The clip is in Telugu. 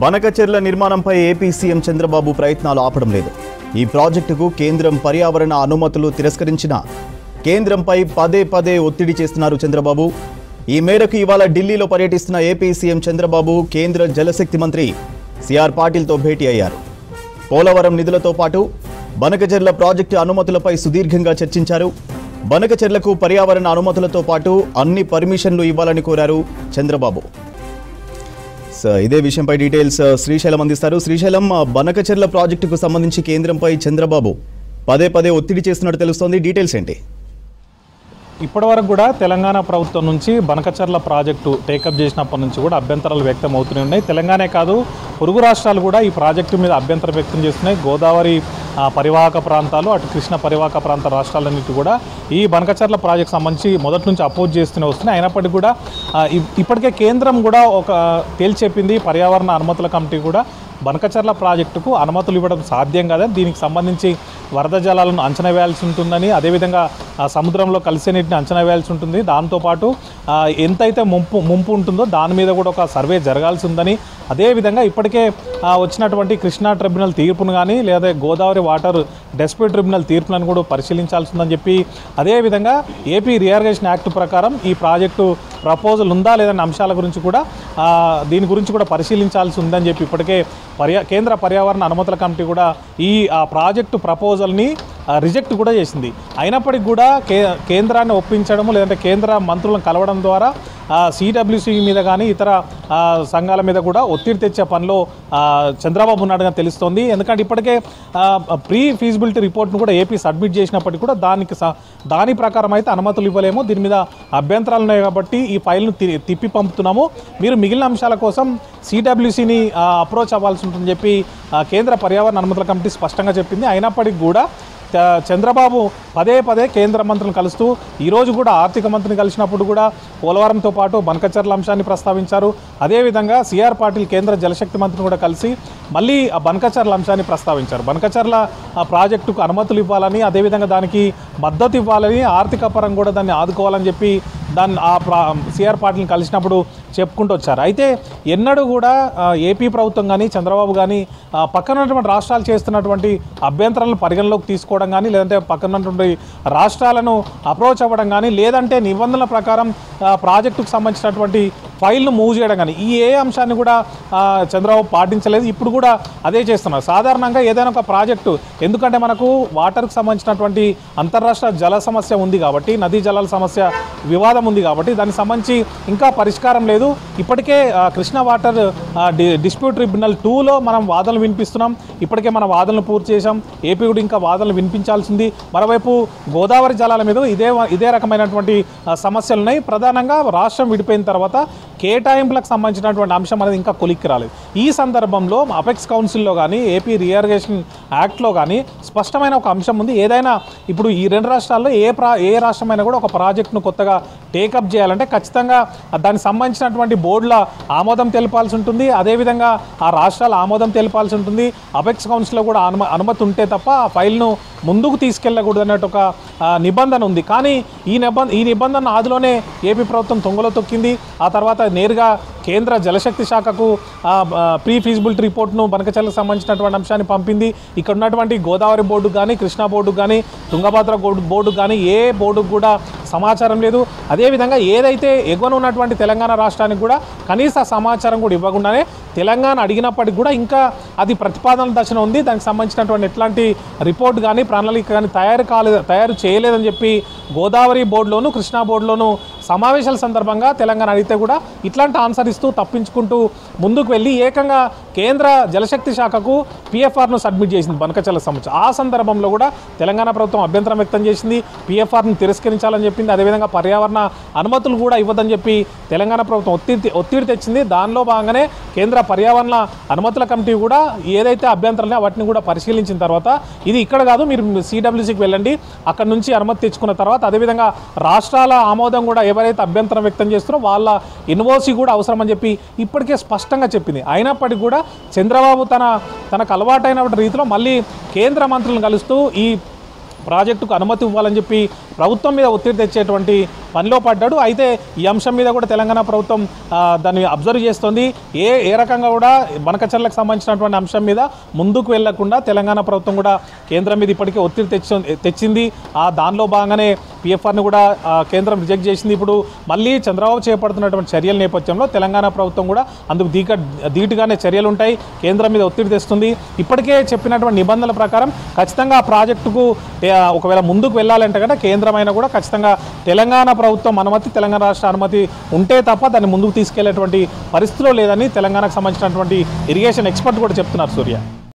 బనకచెర్ల నిర్మాణంపై ఏపీ సీఎం చంద్రబాబు ప్రయత్నాలు ఆపడం లేదు. ఈ ప్రాజెక్టుకు కేంద్రం పర్యావరణ అనుమతులు తిరస్కరించిన కేంద్రంపై పదే పదే ఒత్తిడి చేస్తున్నారు చంద్రబాబు. ఈ మేరకు ఇవాళ ఢిల్లీలో పర్యటిస్తున్న ఏపీ సీఎం చంద్రబాబు కేంద్ర జలశక్తి మంత్రి సిఆర్ పాటిల్తో భేటీ అయ్యారు. పోలవరం నిధులతో పాటు బనకచెర్ల ప్రాజెక్టు అనుమతులపై సుదీర్ఘంగా చర్చించారు. బనకచెర్లకు పర్యావరణ అనుమతులతో పాటు అన్ని పర్మిషన్లు ఇవ్వాలని కోరారు చంద్రబాబు. ఇదే విషయంపై డీటెయిల్స్ శ్రీశైలం అందిస్తారు. శ్రీశైలం, బనకచెర్ల ప్రాజెక్టుకు సంబంధించి కేంద్రంపై చంద్రబాబు పదే పదే ఒత్తిడి చేస్తున్నట్టు తెలుస్తోంది. డీటెయిల్స్ ఏంటి? ఇప్పటివరకు కూడా తెలంగాణ ప్రభుత్వం నుంచి బనకచెర్ల ప్రాజెక్టు టేకప్ చేసినప్పటి నుంచి కూడా అభ్యంతరాలు వ్యక్తం అవుతూనే ఉన్నాయి. తెలంగాణే కాదు, పొరుగు రాష్ట్రాలు కూడా ఈ ప్రాజెక్టు మీద అభ్యంతరం వ్యక్తం చేస్తున్నాయి. గోదావరి పరివాహక ప్రాంతాలు, అటు కృష్ణ పరివాహక ప్రాంత రాష్ట్రాలన్నిటి కూడా ఈ బనకచెర్ల ప్రాజెక్ట్ సంబంధించి మొదటి నుంచి అపోజ్ చేస్తూనే వస్తున్నాయి. అయినప్పటికీ కూడా ఇప్పటికే కేంద్రం కూడా ఒక తేల్చెప్పింది. పర్యావరణ అనుమతుల కమిటీ కూడా బనకచెర్ల ప్రాజెక్టుకు అనుమతులు ఇవ్వడం సాధ్యం కాదని, దీనికి సంబంధించి వరద జలాలను అంచనా వేయాల్సి ఉంటుందని, అదేవిధంగా సముద్రంలో కలిసే నీటిని అంచనా వేయాల్సి ఉంటుంది. దాంతోపాటు ఎంతైతే ముంపు ఉంటుందో దాని మీద కూడా ఒక సర్వే జరగాల్సి ఉందని, అదేవిధంగా ఇప్పటికే వచ్చినటువంటి కృష్ణా ట్రిబ్యునల్ తీర్పును కానీ లేదా గోదావరి వాటర్ డిస్ప్యూట్ ట్రిబ్యునల్ తీర్పులను కూడా పరిశీలించాల్సి ఉందని చెప్పి, అదేవిధంగా ఏపీ రీఆర్గనైజేషన్ యాక్ట్ ప్రకారం ఈ ప్రాజెక్టు ప్రపోజల్ ఉందా లేదన్న అంశాల గురించి కూడా దీని గురించి కూడా పరిశీలించాల్సి ఉందని చెప్పి ఇప్పటికే కేంద్ర పర్యావరణ అనుమతుల కమిటీ కూడా ఈ ప్రాజెక్టు ప్రపోజల్ని రిజెక్ట్ కూడా చేసింది. అయినప్పటికీ కూడా కేంద్రాన్ని ఒప్పించడము లేదంటే కేంద్ర మంత్రులను కలవడం ద్వారా సిడబ్ల్యూసి మీద కానీ ఇతర సంఘాల మీద కూడా ఒత్తిడి తెచ్చే పనిలో చంద్రబాబు ఉన్నాడుగా తెలుస్తోంది. ఎందుకంటే ఇప్పటికే ప్రీ ఫీజిబిలిటీ రిపోర్ట్ను కూడా ఏపీ సబ్మిట్ చేసినప్పటికీ కూడా దాని ప్రకారం అయితే అనుమతులు ఇవ్వలేము, దీని మీద అభ్యంతరాలు ఉన్నాయి కాబట్టి ఈ ఫైల్ను తిప్పి పంపుతున్నాము, మీరు మిగిలిన అంశాల కోసం సిడబ్ల్యూసిని అప్రోచ్ అవ్వాల్సి ఉంటుందని చెప్పి కేంద్ర పర్యావరణ అనుమతుల కమిటీ స్పష్టంగా చెప్పింది. అయినప్పటికీ కూడా చంద్రబాబు పదే పదే కేంద్ర మంత్రులను కలుస్తూ ఈరోజు కూడా ఆర్థిక మంత్రిని కలిసినప్పుడు కూడా పోలవరంతో పాటు బనకచెర్ల అంశాన్ని ప్రస్తావించారు. అదేవిధంగా సిఆర్ పాటిల్ కేంద్ర జలశక్తి మంత్రిని కూడా కలిసి మళ్ళీ ఆ బనకచెర్ల అంశాన్ని ప్రస్తావించారు. బనకచెర్ల ప్రాజెక్టుకు అనుమతులు ఇవ్వాలని, అదేవిధంగా దానికి మద్దతు ఇవ్వాలని, ఆర్థిక పరంగా కూడా దాన్ని ఆదుకోవాలని చెప్పి సిఆర్ పాటిల్ని కలిసినప్పుడు చెప్పుకుంటూ వచ్చారు. అయితే ఎన్నడూ కూడా ఏపీ ప్రభుత్వం కానీ చంద్రబాబు కానీ పక్కన ఉన్నటువంటి రాష్ట్రాలు చేస్తున్నటువంటి అభ్యంతరాలను పరిగణలోకి తీసుకోవడం కానీ, లేదంటే పక్కన ఉన్నటువంటి రాష్ట్రాలను అప్రోచ్ అవ్వడం కానీ, లేదంటే నిబంధనల ప్రకారం ప్రాజెక్టుకు సంబంధించినటువంటి ఫైల్ను మూవ్ చేయడం కానీ, ఈ ఏ అంశాన్ని కూడా చంద్రబాబు పాటించలేదు. ఇప్పుడు కూడా అదే చేస్తున్నారు. సాధారణంగా ఏదైనా ఒక ప్రాజెక్టు, ఎందుకంటే మనకు వాటర్కు సంబంధించినటువంటి అంతర్రాష్ట్ర జల సమస్య ఉంది కాబట్టి, నదీ జలాల సమస్య వివాదం ఉంది కాబట్టి దానికి సంబంధించి ఇంకా పరిష్కారం లేదు. ఇప్పటికే కృష్ణా వాటర్ డిస్ప్యూట్ ట్రిబ్యునల్ 2లో మనం వాదనలు వినిపిస్తున్నాం. ఇప్పటికే మన వాదనలు పూర్తి చేశాం. ఏపీ కూడా ఇంకా వాదనలు వినిపించాల్సింది. మరోవైపు గోదావరి జలాల మీద ఇదే రకమైనటువంటి సమస్యలు ఉన్నాయి. ప్రధానంగా రాష్ట్రం విడిపోయిన తర్వాత కేటాయింపులకు సంబంధించినటువంటి అంశం అనేది ఇంకా కొలిక్కి రాలేదు. ఈ సందర్భంలో అపెక్స్ కౌన్సిల్లో కానీ ఏపీ రీఆర్గనైజేషన్ యాక్ట్లో కానీ స్పష్టమైన ఒక అంశం ఉంది. ఏదైనా ఇప్పుడు ఈ రెండు రాష్ట్రాల్లో ఏ రాష్ట్రమైనా కూడా ఒక ప్రాజెక్టును కొత్తగా టేకప్ చేయాలంటే ఖచ్చితంగా దానికి సంబంధించినటువంటి బోర్డుల ఆమోదం తెలపాల్సి ఉంటుంది. అదేవిధంగా ఆ రాష్ట్రాల ఆమోదం తెలపాల్సి ఉంటుంది. అపెక్స్ కౌన్సిల్లో కూడా అనుమతి ఉంటే తప్ప ఆ ఫైల్ను ముందుకు తీసుకెళ్ళకూడదు అన్నట్టు ఒక నిబంధన ఉంది. కానీ ఈ నిబంధన ఆదిలోనే ఏపీ ప్రభుత్వం తొంగలో తొక్కింది. ఆ తర్వాత నేరుగా కేంద్ర జలశక్తి శాఖకు ప్రీ ఫీజిబిలిటీ రిపోర్ట్ను బనకచెర్లకు సంబంధించినటువంటి అంశాన్ని పంపింది. ఇక్కడ ఉన్నటువంటి గోదావరి బోర్డు కానీ, కృష్ణా బోర్డు కానీ, తుంగభద్ర బోర్డు కానీ ఏ బోర్డుకు కూడా సమాచారం లేదు. అదేవిధంగా ఏదైతే ఎగువన ఉన్నటువంటి తెలంగాణ రాష్ట్రానికి కూడా కనీస సమాచారం కూడా ఇవ్వకుండానే తెలంగాణ అడిగినప్పటికి కూడా ఇంకా అది ప్రతిపాదనల దశలో ఉంది. దానికి సంబంధించినటువంటి ఎట్లాంటి రిపోర్ట్ కానీ ప్రణాళిక కానీ తయారు చేయలేదని చెప్పి గోదావరి బోర్డులోను కృష్ణా బోర్డులోను సమావేశాల సందర్భంగా తెలంగాణ అడిగితే కూడా ఇట్లాంటి ఆన్సర్ ఇస్తూ తప్పించుకుంటూ ముందుకు వెళ్ళి ఏకంగా కేంద్ర జలశక్తి శాఖకు పిఎఫ్ఆర్ను సబ్మిట్ చేసింది బనకచెర్ల సంబంధించి. ఆ సందర్భంలో కూడా తెలంగాణ ప్రభుత్వం అభ్యంతరం వ్యక్తం చేసింది, పిఎఫ్ఆర్ను తిరస్కరించాలని చెప్పింది. అదేవిధంగా పర్యావరణ అనుమతులు కూడా ఇవ్వదని చెప్పి తెలంగాణ ప్రభుత్వం ఒత్తిడి తెచ్చింది. దానిలో భాగంగానే కేంద్ర పర్యావరణ అనుమతుల కమిటీ కూడా ఏదైతే అభ్యంతరాలు వాటిని కూడా పరిశీలించిన తర్వాత ఇది ఇక్కడ కాదు, మీరు సిడబ్ల్యూసికి వెళ్ళండి, అక్కడ నుంచి అనుమతి తెచ్చుకున్న తర్వాత అదేవిధంగా రాష్ట్రాల ఆమోదం కూడా ఎవరైతే అభ్యంతరం వ్యక్తం చేస్తారో వాళ్ళ ఎన్ఓసి కూడా అవసరమని చెప్పి ఇప్పటికే స్పష్టంగా చెప్పింది. అయినప్పటికీ కూడా చంద్రబాబు తనకు అలవాటైన రీతిలో మళ్ళీ కేంద్ర మంత్రులను కలుస్తూ ఈ ప్రాజెక్టుకు అనుమతి ఇవ్వాలని చెప్పి ప్రభుత్వం మీద ఒత్తిడి తెచ్చేటువంటి పనిలో పడ్డాడు. అయితే ఈ అంశం మీద కూడా తెలంగాణ ప్రభుత్వం దాన్ని అబ్జర్వ్ చేస్తుంది. ఏ రకంగా కూడా బనకచర్లకు సంబంధించినటువంటి అంశం మీద ముందుకు వెళ్లకుండా తెలంగాణ ప్రభుత్వం కూడా కేంద్రం మీద ఇప్పటికే ఒత్తిడి తెచ్చింది. దానిలో భాగంగానే పిఎఫ్ఆర్ని కూడా కేంద్రం రిజెక్ట్ చేసింది. ఇప్పుడు మళ్ళీ చంద్రబాబు చేపడుతున్నటువంటి చర్యల నేపథ్యంలో తెలంగాణ ప్రభుత్వం కూడా అందుకు ధీటుగానే చర్యలు ఉంటాయి. కేంద్రం మీద ఒత్తిడి తెస్తుంది. ఇప్పటికే చెప్పినటువంటి నిబంధనల ప్రకారం ఖచ్చితంగా ఆ ప్రాజెక్టుకు ఒకవేళ ముందుకు వెళ్ళాలంటే కనుక కేంద్రమైన కూడా ఖచ్చితంగా తెలంగాణ ప్రభుత్వం అనుమతి, తెలంగాణ రాష్ట్ర అనుమతి ఉంటే తప్ప దాన్ని ముందుకు తీసుకెళ్లేటువంటి పరిస్థితిలో లేదని తెలంగాణకు సంబంధించినటువంటి ఇరిగేషన్ ఎక్స్పర్ట్ కూడా చెప్తున్నారు సూర్య.